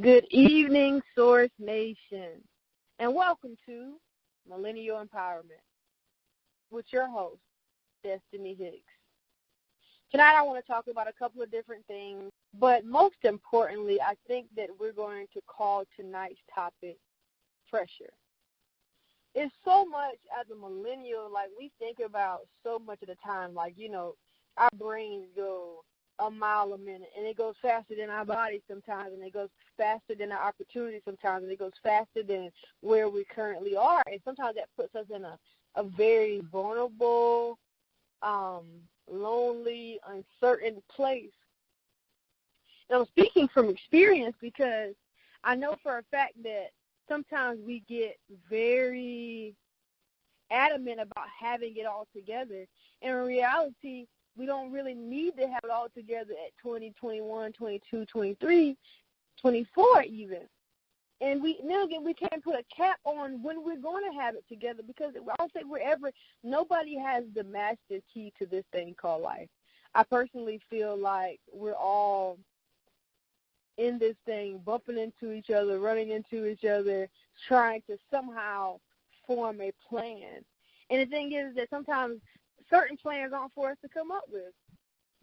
Good evening, Source Nation, and welcome to Millennial Empowerment with your host, Destine Hicks. Tonight I want to talk about a couple of different things, but most importantly, I think that we're going to call tonight's topic pressure. It's so much as a millennial, like we think about so much of the time, like, our brains go a mile a minute, and it goes faster than our body sometimes, and it goes faster than our opportunity sometimes, and it goes faster than where we currently are. And sometimes that puts us in a very vulnerable, lonely, uncertain place. And I'm speaking from experience because I know for a fact that sometimes we get very adamant about having it all together. And in reality, we don't really need to have it all together at 20, 21, 22, 23, 24 even. And we can't put a cap on when we're going to have it together because I don't think nobody has the master key to this thing called life. I personally feel like we're all in this thing, bumping into each other, running into each other, trying to somehow form a plan. And the thing is that sometimes certain plans aren't for us to come up with.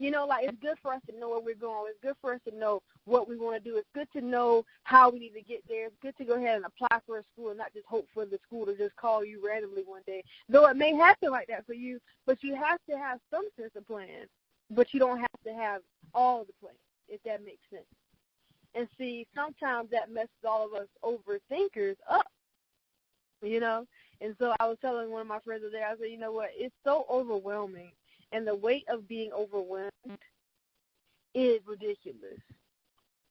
It's good for us to know where we're going. It's good for us to know what we want to do. It's good to know how we need to get there. It's good to go ahead and apply for a school and not just hope for the school to just call you randomly one day. Though it may happen like that for you, but you have to have some sense of plan. But you don't have to have all the plans, if that makes sense. And see, sometimes that messes all of us overthinkers up, And so I was telling one of my friends today, I said, you know what, it's so overwhelming. And the weight of being overwhelmed is ridiculous.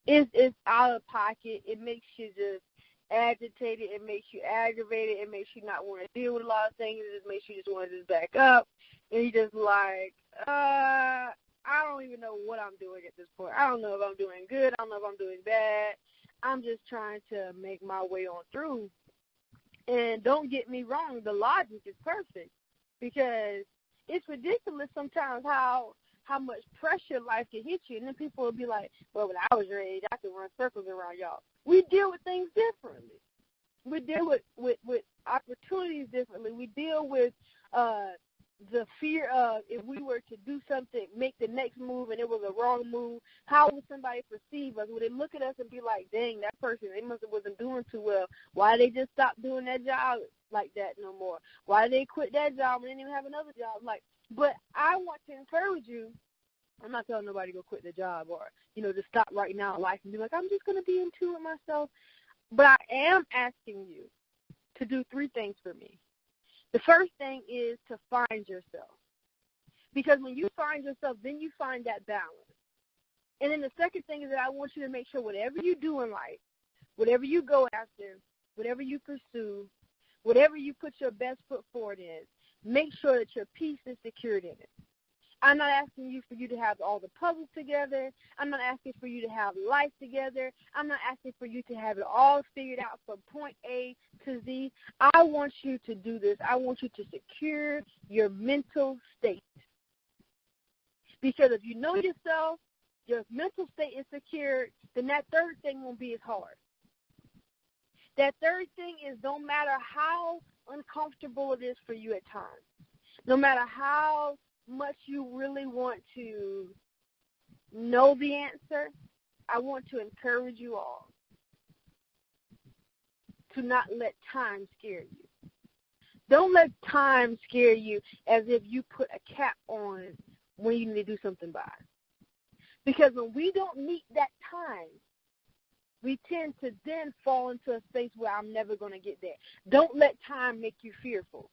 It's out of pocket. It makes you just agitated. It makes you aggravated. It makes you not want to deal with a lot of things. It just makes you just want to just back up. And you're just like, I don't even know what I'm doing at this point. I don't know if I'm doing good. I don't know if I'm doing bad. I'm just trying to make my way on through. And don't get me wrong, the logic is perfect because it's ridiculous sometimes how much pressure life can hit you. And then people will be like, well, when I was your age, I could run circles around y'all. We deal with things differently. We deal with opportunities differently. We deal with the fear of if we were to do something, make the next move, and it was a wrong move, how would somebody perceive us? Would they look at us and be like, dang, that person, they wasn't doing too well. Why did they just stop doing that job like that no more? Why did they quit that job and they didn't even have another job? But I want to encourage you. I'm not telling nobody to go quit their job or, just stop right now in life and be like, I'm just going to be in tune with myself. But I am asking you to do 3 things for me. The first thing is to find yourself. Because when you find yourself, then you find that balance. And then the second thing is that I want you to make sure whatever you do in life, whatever you go after, whatever you pursue, whatever you put your best foot forward in, make sure that your peace is secured in it. I'm not asking you for you to have all the puzzles together. I'm not asking for you to have life together. I'm not asking for you to have it all figured out from point A to Z. I want you to do this. I want you to secure your mental state. Because if you know yourself, your mental state is secured, then that third thing won't be as hard. That third thing is no matter how uncomfortable it is for you at times, no matter how much you really want to know the answer, I want to encourage you all to not let time scare you. Don't let time scare you as if you put a cap on when you need to do something by. Because when we don't meet that time, we tend to then fall into a space where I'm never going to get there. Don't let time make you fearful.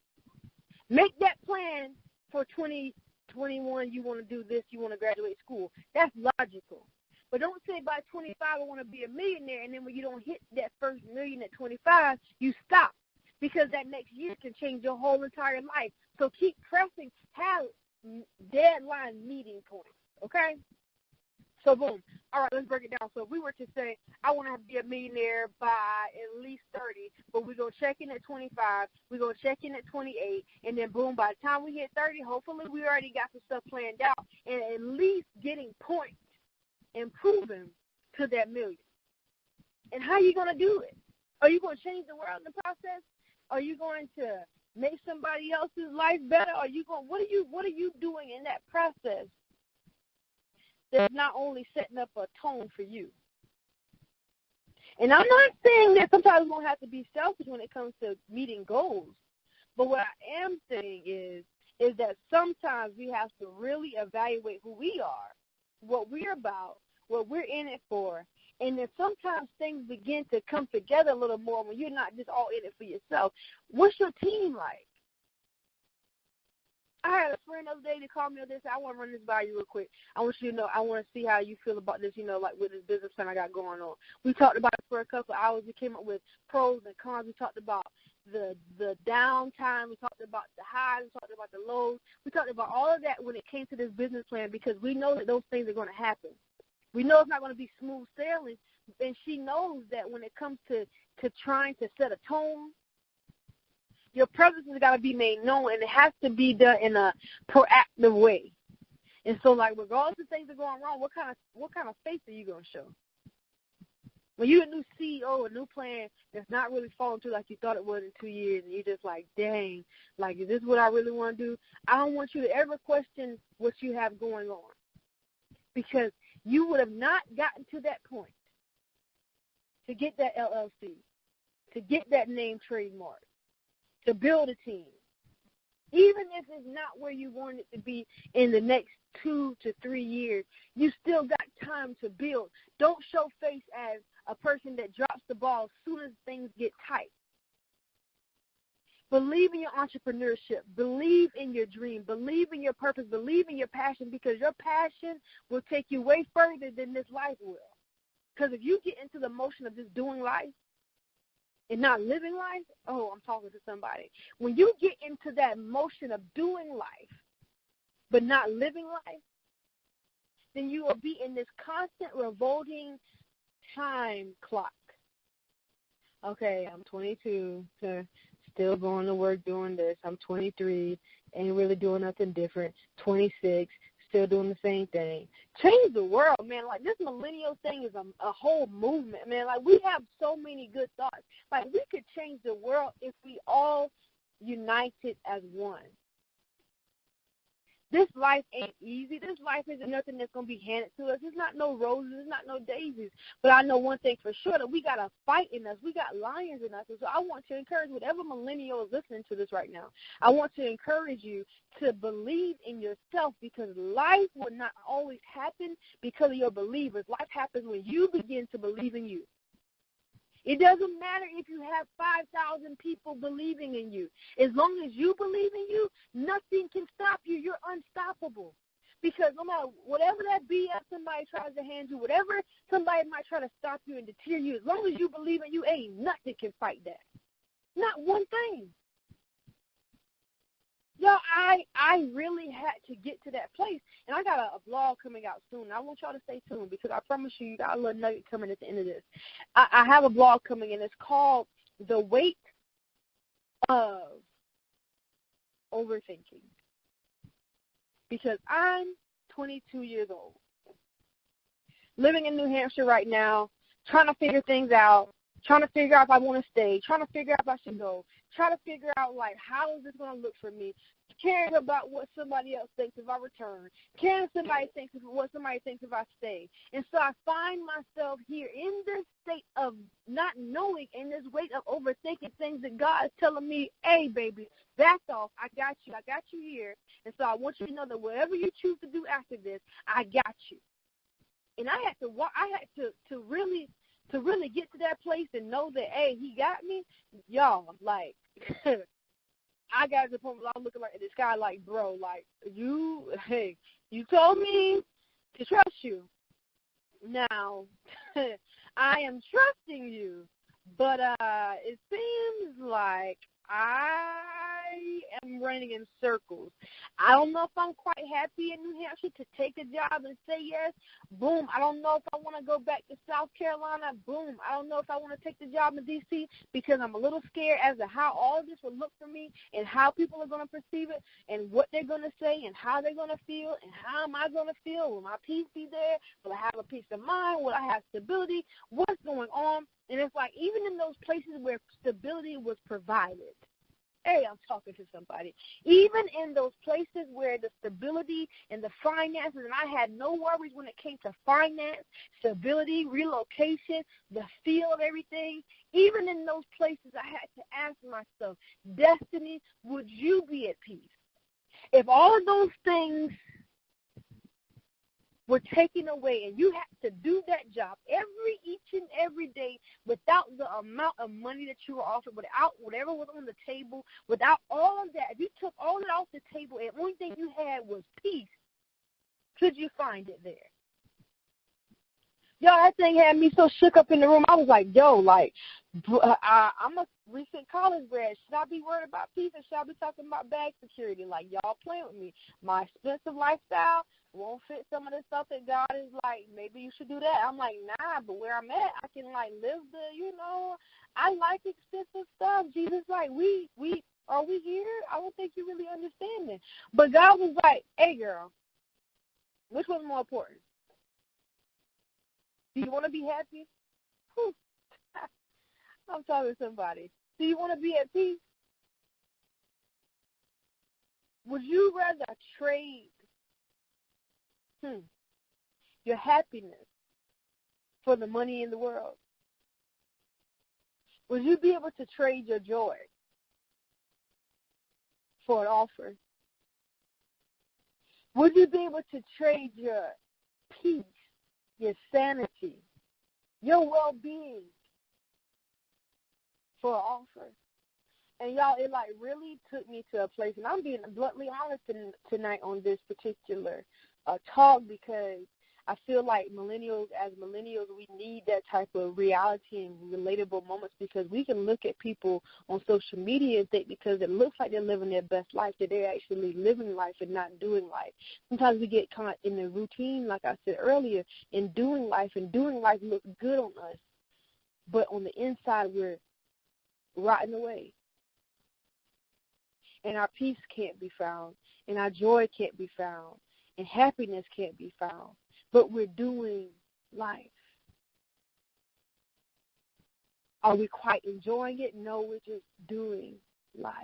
Make that plan for 2021, you want to do this, you want to graduate school. That's logical. But don't say by 25 I want to be a millionaire, and then when you don't hit that first million at 25, you stop. Because that next year can change your whole entire life. So keep pressing. Have deadline meeting points, okay? So, boom. All right, let's break it down. So if we were to say, I want to be a millionaire by at least 30, but we're going to check in at 25, we're going to check in at 28, and then, boom, by the time we hit 30, hopefully we already got some stuff planned out and at least getting points and proving to that million. And how are you going to do it? Are you going to change the world in the process? Are you going to make somebody else's life better? What are you doing in that process that's not only setting up a tone for you? And I'm not saying that sometimes we don't have to be selfish when it comes to meeting goals. But what I am saying is that sometimes we have to really evaluate who we are, what we're about, what we're in it for. And then sometimes things begin to come together a little more when you're not just all in it for yourself. What's your team like? I had a friend the other day that called me and said, I want to run this by you real quick. I want you to know, I want to see how you feel about this, like with this business plan I got going on. We talked about it for a couple of hours. We came up with pros and cons. We talked about the downtime. We talked about the highs. We talked about the lows. We talked about all of that when it came to this business plan because we know that those things are going to happen. We know it's not going to be smooth sailing, and she knows that when it comes to trying to set a tone, your presence has got to be made known, and it has to be done in a proactive way. And so, like, regardless of things that are going wrong, what kind of face are you going to show? When you're a new CEO, a new plan that's not really falling through like you thought it would in 2 years, and you're just like, dang, like, is this what I really want to do? I don't want you to ever question what you have going on because you would have not gotten to that point to get that LLC, to get that name trademark, to build a team. Even if it's not where you want it to be in the next 2 to 3 years, you still got time to build. Don't show face as a person that drops the ball as soon as things get tight. Believe in your entrepreneurship. Believe in your dream. Believe in your purpose. Believe in your passion because your passion will take you way further than this life will. Because if you get into the motion of just doing life and not living life, oh, I'm talking to somebody. When you get into that motion of doing life but not living life, then you will be in this constant revolting time clock. Okay, I'm 22, still going to work doing this. I'm 23, ain't really doing nothing different. 26, still doing the same thing. Change the world, man. Like, this millennial thing is a whole movement, man. Like, we have so many good thoughts. Like, we could change the world if we all united as one. This life ain't easy. This life isn't nothing that's going to be handed to us. It's not no roses. It's not no daisies. But I know one thing for sure, that we got a fight in us. We got lions in us. And so I want to encourage whatever millennial is listening to this right now. I want to encourage you to believe in yourself because life will not always happen because of your believers. Life happens when you begin to believe in you. It doesn't matter if you have 5,000 people believing in you. As long as you believe in you, nothing can stop you. You're unstoppable. Because no matter whatever that BS somebody tries to hand you, whatever somebody might try to stop you and deter you, as long as you believe in you, ain't nothing can fight that. Not one thing. Y'all, I really had to get to that place. And I got a blog coming out soon. I want y'all to stay tuned because I promise you got a little nugget coming at the end of this. I have a blog coming, and it's called The Weight of Overthinking. Because I'm 22 years old, living in New Hampshire right now, trying to figure things out, trying to figure out if I want to stay, trying to figure out if I should go, trying to figure out, like, how is this going to look for me, caring about what somebody else thinks if I return, caring what somebody thinks if I stay. And so I find myself here in this state of not knowing, in this weight of overthinking things that God is telling me, hey, baby, back off. I got you here. And so I want you to know that whatever you choose to do after this, I got you. And I had to really get to that place and know that, hey, he got me. Y'all, like, I got to the point where I'm looking like at the sky like, bro, like, you told me to trust you. Now, I am trusting you, but it seems like I am running in circles. I don't know if I'm quite happy in New Hampshire to take a job and say yes. Boom. I don't know if I want to go back to South Carolina. Boom. I don't know if I want to take the job in D.C. because I'm a little scared as to how all of this will look for me and how people are going to perceive it and what they're going to say and how they're going to feel and how am I going to feel. Will my peace be there? Will I have a peace of mind? Will I have stability? What's going on? And it's like even in those places where stability was provided, hey, I'm talking to somebody. Even in those places where the stability and the finances, and I had no worries when it came to finance, stability, relocation, the feel of everything, even in those places I had to ask myself, Destiny, would you be at peace? If all of those things were taken away and you had to do that job each and every day without the amount of money that you were offered, without whatever was on the table, without all of that, if you took all of it off the table and the only thing you had was peace, could you find it there? Yo, that thing had me so shook up in the room. I was like, yo, like, I'm a recent college grad. Should I be worried about peace or should I be talking about bag security? Like, y'all playing with me. My expensive lifestyle won't fit some of the stuff that God is like, maybe you should do that. I'm like, nah, but where I'm at, I can, like, live I like expensive stuff. Jesus, like, are we here? I don't think you really understand it. But God was like, hey, girl, which one's more important? Do you want to be happy? Whew. I'm talking to somebody. Do you want to be at peace? Would you rather trade your happiness for the money in the world? Would you be able to trade your joy for an offer? Would you be able to trade your peace, your sanity, your well-being for an offer? And, y'all, it, like, really took me to a place, and I'm being bluntly honest tonight on this particular talk because I feel like as millennials, we need that type of reality and relatable moments because we can look at people on social media and think because it looks like they're living their best life that they're actually living life and not doing life. Sometimes we get caught in the routine, like I said earlier, in doing life, and doing life looks good on us, but on the inside we're rotting away. And our peace can't be found, and our joy can't be found, and happiness can't be found. But we're doing life. Are we quite enjoying it? No, we're just doing life.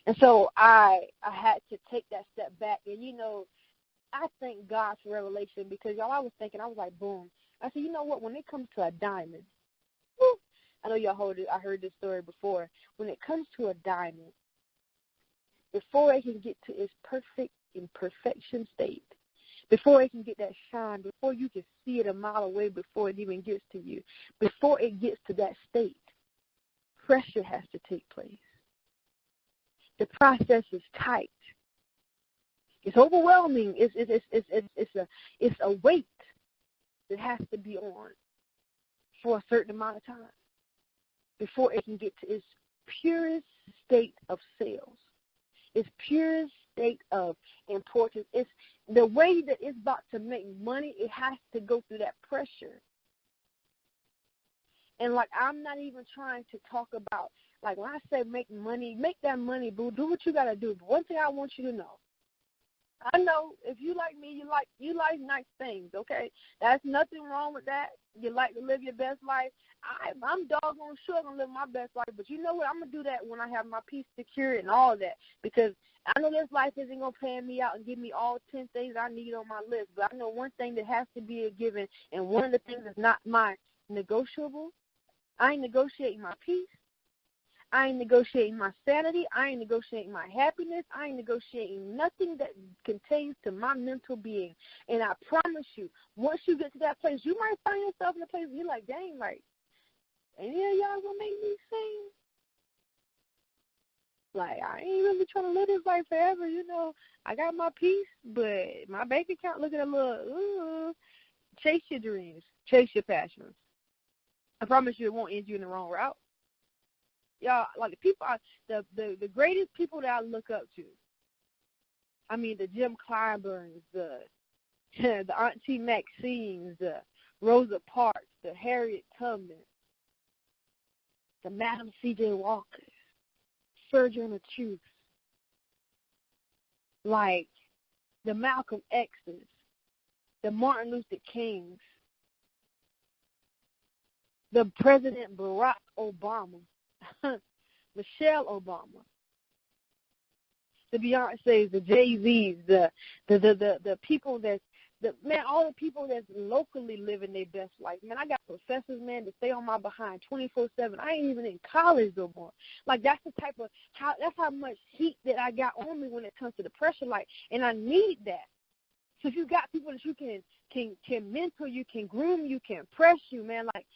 And so I had to take that step back. And, I thank God for revelation because, y'all, I was like, boom. I said, you know what? When it comes to a diamond, I know y'all I heard this story before. When it comes to a diamond, before it can get to its perfect imperfection state, before it can get that shine, before you can see it a mile away before it even gets to you, before it gets to that state, pressure has to take place. The process is tight. It's overwhelming. It's a weight that has to be on for a certain amount of time before it can get to its purest state of sales, its purest state of importance. It's the way that it's about to make money. It has to go through that pressure. And, like, I'm not even trying to talk about, like, when I say make money, make that money, boo. Do what you got to do. But one thing I want you to know, I know if you like me, you like nice things, okay? That's nothing wrong with that. You like to live your best life. I'm doggone sure going to live my best life. But you know what? I'm going to do that when I have my peace secured and all that. Because I know this life isn't going to pan me out and give me all 10 things I need on my list. But I know one thing that has to be a given, and one of the things that's not my negotiable, I ain't negotiating my peace. I ain't negotiating my sanity. I ain't negotiating my happiness. I ain't negotiating nothing that contains to my mental being. And I promise you, once you get to that place, you might find yourself in a place where you're like, dang, like, any of y'all gonna make me sing? Like, I ain't really trying to live this life forever, I got my peace, but my bank account looking a little, chase your dreams, chase your passions. I promise you it won't end you in the wrong route. Y'all, like the greatest people that I look up to. I mean, the Jim Clyburns, the Auntie Maxines, the Rosa Parks, the Harriet Tubman, the Madam C.J. Walker, Sojourner Truth, like the Malcolm X's, the Martin Luther Kings, the President Barack Obama, Michelle Obama, the Beyoncés, the Jay-Z's, the people that's, all the people that's locally living their best life. Man, I got professors, man, that stay on my behind 24/7. I ain't even in college no more. Like, that's the type of, that's how much heat that I got on me when it comes to the pressure, like, and I need that. So if you got people that you can mentor, you can groom, you can press you, man, like,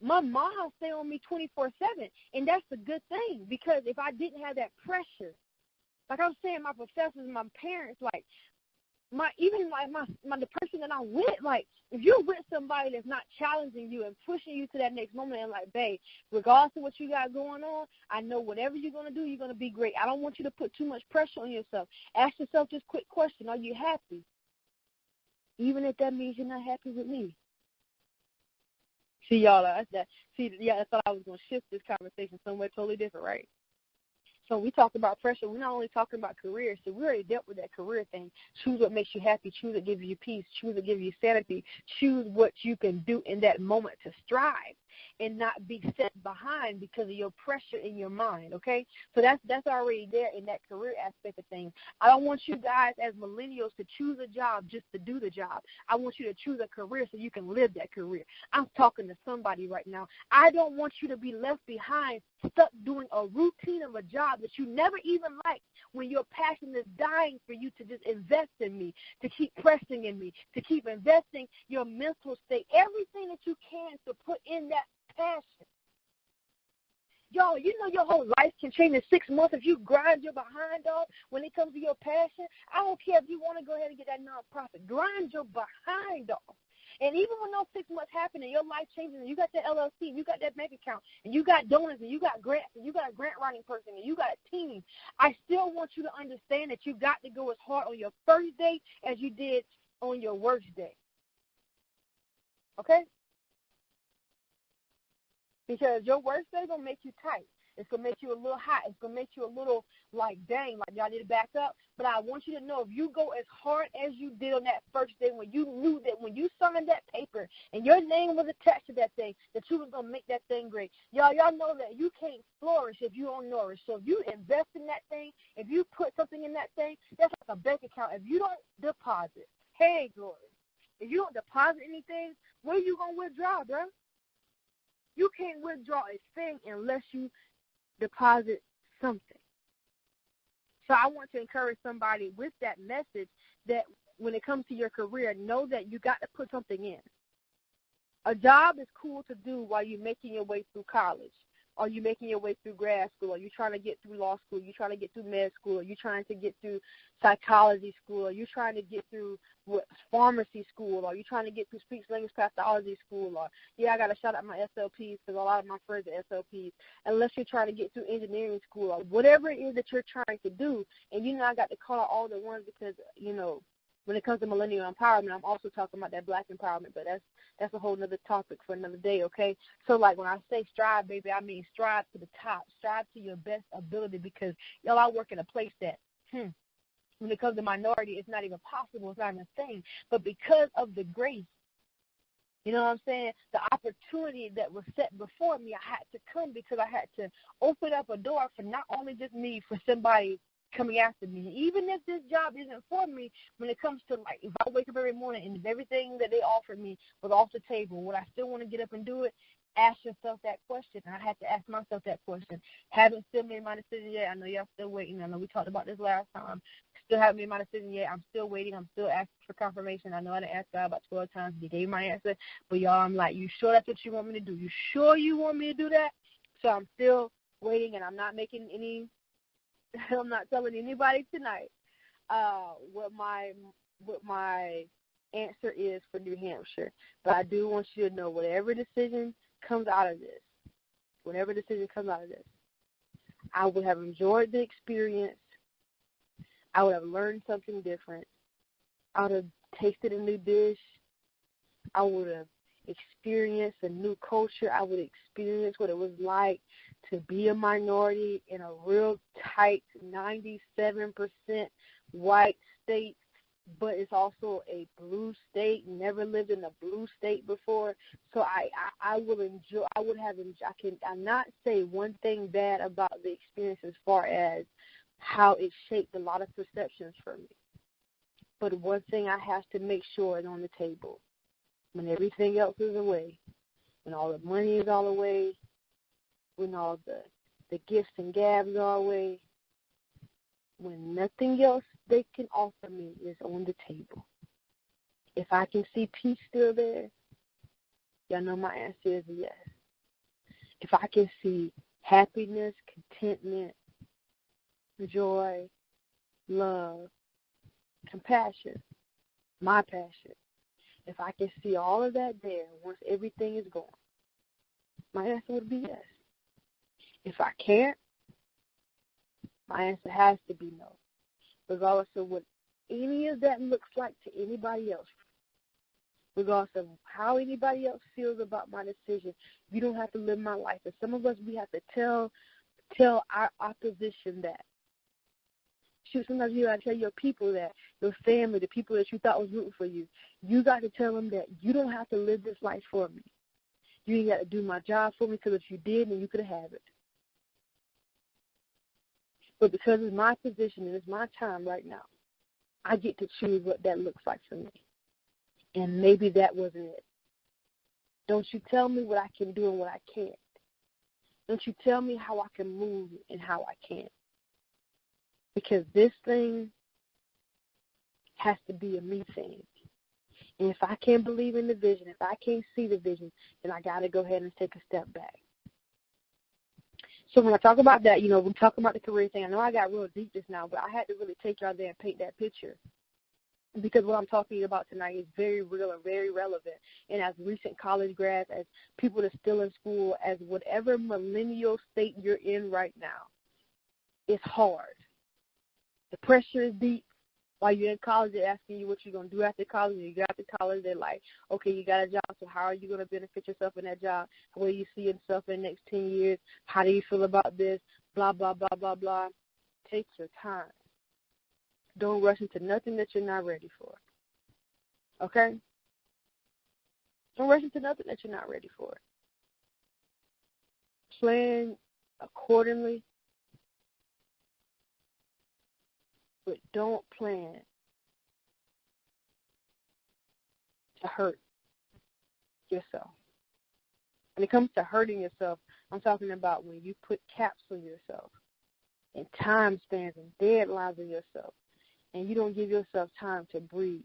my mom stay on me 24/7, and that's a good thing, because if I didn't have that pressure, like I was saying, my professors, my parents, like, the person that I'm with, like, if you're with somebody that's not challenging you and pushing you to that next moment and like, babe, regardless of what you got going on, I know whatever you're going to do, you're going to be great. I don't want you to put too much pressure on yourself. Ask yourself this quick question: are you happy? Even if that means you're not happy with me. See, y'all, I thought I was going to shift this conversation somewhere totally different, right? So we talked about pressure. We're not only talking about career. So we already dealt with that career thing. Choose what makes you happy. Choose what gives you peace. Choose what gives you sanity. Choose what you can do in that moment to strive and not be set behind because of your pressure in your mind, okay? So that's already there in that career aspect of things. I don't want you guys as millennials to choose a job just to do the job. I want you to choose a career so you can live that career. I'm talking to somebody right now. I don't want you to be left behind, stuck doing a routine of a job that you never even liked, when your passion is dying for you to just invest in me, to keep pressing in me, to keep investing your mental state, everything that you can to put in that passion. Y'all, you know your whole life can change in 6 months if you grind your behind off when it comes to your passion. I don't care if you want to go ahead and get that nonprofit. Grind your behind off. And even when those 6 months happen and your life changes and you got that LLC, and you got that bank account, and you got donors, and you got grants, and you got a grant writing person, and you got a team, I still want you to understand that you got to go as hard on your first day as you did on your worst day. Okay? Because your worst day is going to make you tight. It's going to make you a little hot. It's going to make you a little like, dang, like y'all need to back up. But I want you to know, if you go as hard as you did on that first day, when you knew that when you signed that paper and your name was attached to that thing, that you was going to make that thing great. Y'all know that you can't flourish if you don't nourish. So if you invest in that thing, if you put something in that thing, that's like a bank account. If you don't deposit, hey, glory. If you don't deposit anything, where you going to withdraw, bro? You can't withdraw a thing unless you deposit something. So I want to encourage somebody with that message that when it comes to your career, know that you got to put something in. A job is cool to do while you're making your way through college, or you're making your way through grad school, or you're trying to get through law school, you're trying to get through med school, or you're trying to get through psychology school, or you're trying to get through pharmacy school, or you're trying to get through speech language pathology school, or, I got to shout out my SLPs because a lot of my friends are SLPs, unless you're trying to get through engineering school, or whatever it is that you're trying to do. And, I got to call out all the ones because, when it comes to millennial empowerment, I'm also talking about that black empowerment, but that's a whole other topic for another day, okay? So, like, when I say strive, baby, I mean strive to the top. Strive to your best ability, because, y'all, I work in a place that, when it comes to minority, it's not even possible. It's not even a thing. But because of the grace, you know what I'm saying, the opportunity that was set before me, I had to come because I had to open up a door for not only just me, for somebody coming after me. Even if this job isn't for me, when it comes to, like, if I wake up every morning and if everything that they offered me was off the table, would I still want to get up and do it? Ask yourself that question. And I had to ask myself that question. Haven't still made my decision yet. I know y'all still waiting. I know we talked about this last time. Still haven't made my decision yet. I'm still waiting. I'm still asking for confirmation. I know I didn't ask God about 12 times. He gave my answer. But, y'all, I'm like, you sure that's what you want me to do? You sure you want me to do that? So I'm still waiting, and I'm not making any – I'm not telling anybody tonight what my answer is for New Hampshire. But I do want you to know, whatever decision comes out of this, I would have enjoyed the experience. I would have learned something different. I would have tasted a new dish. I would have experienced a new culture. I would experience what it was like to be a minority in a real tight 97% white state, but it's also a blue state. Never lived in a blue state before, so I will enjoy. I would have enjoyed. I cannot say one thing bad about the experience as far as how it shaped a lot of perceptions for me. But one thing I have to make sure is on the table. When everything else is away, when all the money is all away, when all the gifts and gabs are away, when nothing else they can offer me is on the table. If I can see peace still there, y'all know my answer is yes. If I can see happiness, contentment, joy, love, compassion, my passion, if I can see all of that there once everything is gone, my answer would be yes. If I can't, my answer has to be no, regardless of what any of that looks like to anybody else, regardless of how anybody else feels about my decision. You don't have to live my life. And some of us, we have to tell our opposition that. Shoot, sometimes you got to tell your people that, your family, the people that you thought was rooting for you. You got to tell them that you don't have to live this life for me. You ain't got to do my job for me, because if you did, then you could have it. But because it's my position and it's my time right now, I get to choose what that looks like for me. And maybe that wasn't it. Don't you tell me what I can do and what I can't. Don't you tell me how I can move and how I can't. Because this thing has to be a me thing. And if I can't believe in the vision, if I can't see the vision, then I got to go ahead and take a step back. So when I talk about that, we're talking about the career thing. I know I got real deep just now, but I had to really take y'all there and paint that picture. Because what I'm talking about tonight is very real and very relevant. And as recent college grads, as people that are still in school, as whatever millennial state you're in right now, it's hard. The pressure is deep. While you're in college, they're asking you what you're going to do after college. You get out to college, they're like, okay, you got a job, so how are you going to benefit yourself in that job? Where do you see yourself in the next 10 years? How do you feel about this? Blah, blah, blah, blah, blah. Take your time. Don't rush into nothing that you're not ready for. Okay? Don't rush into nothing that you're not ready for. Plan accordingly. But don't plan to hurt yourself. When it comes to hurting yourself, I'm talking about when you put caps on yourself and time spans and deadlines on yourself, and you don't give yourself time to breathe.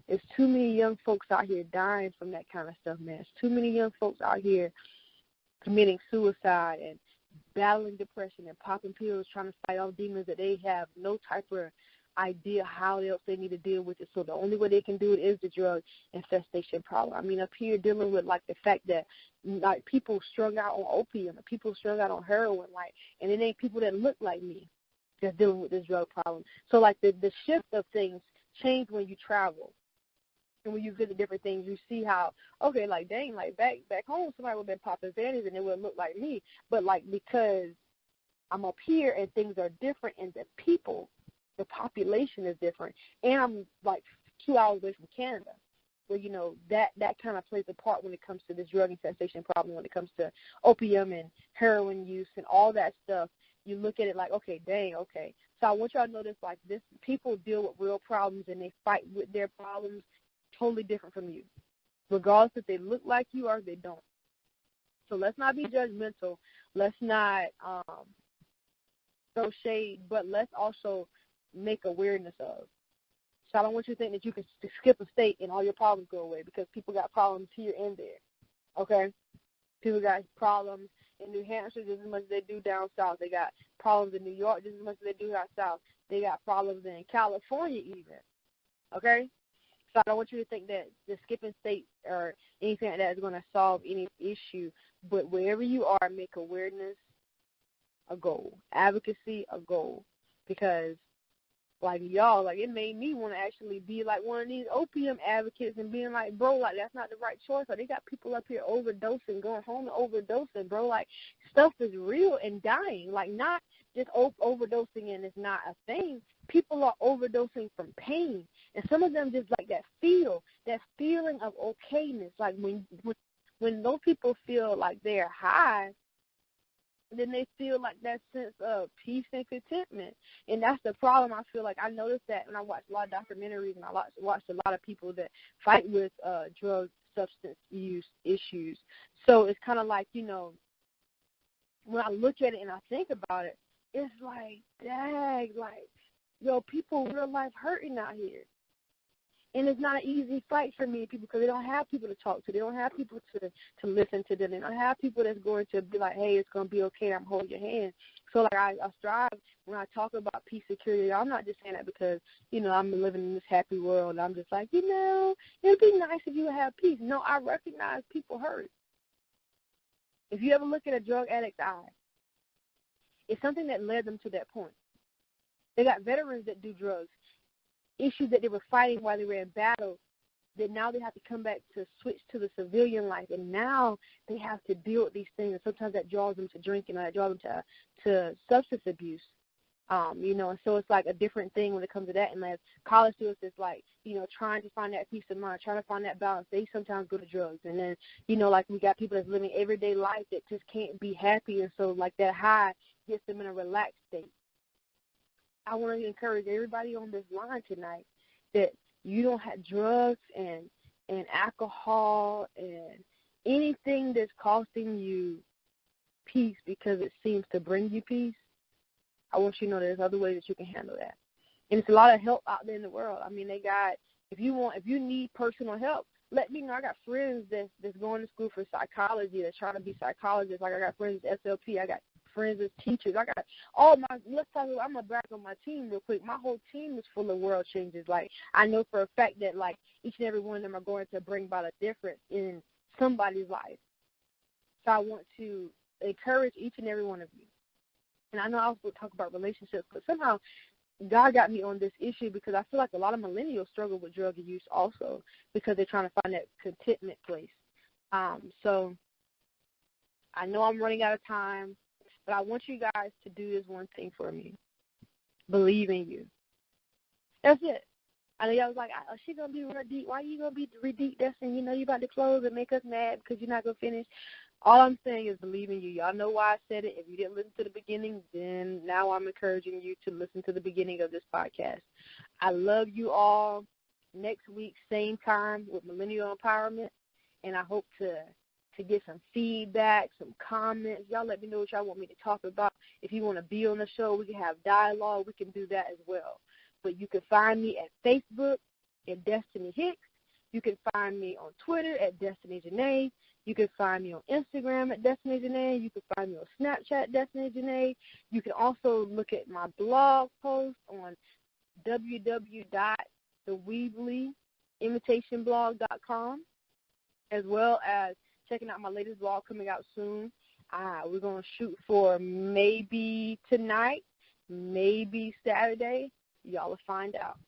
There's too many young folks out here dying from that kind of stuff, man. There's too many young folks out here committing suicide and battling depression and popping pills, trying to fight off demons that they have no type of idea how else they need to deal with it. So the only way they can do it is the drug infestation problem. I mean, up here dealing with like the fact that like people strung out on opium and people strung out on heroin, like, and it ain't people that look like me that's dealing with this drug problem. So like the shift of things change when you travel. And when you visit different things, you see how, okay, like, dang, like, back home, somebody would have been popping Xannies and it would look like me. But, like, because I'm up here and things are different and the people, the population is different, and I'm, like, 2 hours away from Canada, where, that kind of plays a part when it comes to this drug infestation problem, when it comes to opium and heroin use and all that stuff. You look at it like, okay, dang, okay. So I want y'all to notice, like, this, people deal with real problems and they fight with their problems totally different from you, regardless if they look like you or if they don't. So let's not be judgmental. Let's not throw shade, but let's also make awareness of. So I don't want you to think that you can skip a state and all your problems go away, because people got problems here and there, okay? People got problems in New Hampshire just as much as they do down south. They got problems in New York just as much as they do down south. They got problems in California even, okay? So I don't want you to think that the skipping state or anything like that is going to solve any issue. But wherever you are, make awareness a goal. Advocacy, a goal. Because, like, y'all, like, it made me want to actually be like one of these opium advocates and being like, bro, like, that's not the right choice. Like, they got people up here overdosing, going home to overdosing, bro. Like, stuff is real and dying. Like, not just overdosing and it's not a thing. People are overdosing from pain. And some of them just like that feeling of okayness. Like, when those people feel like they're high, then they feel like that sense of peace and contentment. And that's the problem. I feel like I noticed that when I watched a lot of documentaries and I watched a lot of people that fight with drug substance use issues. So it's kind of like, you know, when I look at it and I think about it, it's like, dang, like, yo, people real life hurting out here. And it's not an easy fight for many people because they don't have people to talk to. They don't have people to listen to them. They don't have people that's going to be like, hey, it's going to be okay. I'm holding your hand. So, like, I strive when I talk about peace, security. I'm not just saying that because, you know, I'm living in this happy world. I'm just like, you know, it would be nice if you would have peace. No, I recognize people hurt. If you ever look at a drug addict's eye, it's something that led them to that point. They got veterans that do drugs. Issues that they were fighting while they were in battle, that now they have to come back to switch to the civilian life, and now they have to deal with these things. And sometimes that draws them to drinking, or that draws them to substance abuse. You know, and so it's like a different thing when it comes to that. And as college students, it's like, you know, trying to find that peace of mind, trying to find that balance. They sometimes go to drugs. And then, you know, like we got people that's living everyday life that just can't be happy. And so, like, that high gets them in a relaxed state. I want to encourage everybody on this line tonight that you don't have drugs and alcohol and anything that's costing you peace because it seems to bring you peace. I want you to know there's other ways that you can handle that. And it's a lot of help out there in the world. I mean, they got, if you need personal help, let me know. I got friends that's going to school for psychology, that's trying to be psychologists. Like, I got friends at SLP. I got friends as teachers. I got all my, let's talk about, I'm going to brag on my team real quick. My whole team is full of world changers. Like, I know for a fact that, like, each and every one of them are going to bring about a difference in somebody's life. So I want to encourage each and every one of you. And I know I also talk about relationships, but somehow God got me on this issue because I feel like a lot of millennials struggle with drug use also because they're trying to find that contentment place. So I know I'm running out of time, but I want you guys to do this one thing for me. Believe in you. That's it. I know y'all was like, oh, she going to be real deep. Why are you going to be real deep, Destiny? You know you about to close and make us mad because you're not going to finish. All I'm saying is believe in you. Y'all know why I said it. If you didn't listen to the beginning, then now I'm encouraging you to listen to the beginning of this podcast. I love you all. Next week, same time with Millennial Empowerment, and I hope to get some feedback, some comments. Y'all let me know what y'all want me to talk about. If you want to be on the show, we can have dialogue. We can do that as well. But you can find me at Facebook at Destine Hicks. You can find me on Twitter at Destiny Janae. You can find me on Instagram at Destiny Janae. You can find me on Snapchat, Destiny Janae. You can also look at my blog post on www.theweeblyimitationblog.com, as well as checking out my latest blog coming out soon. We're going to shoot for maybe tonight, maybe Saturday. Y'all will find out.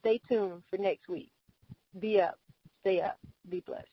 Stay tuned for next week. Be up. Stay up. Be blessed.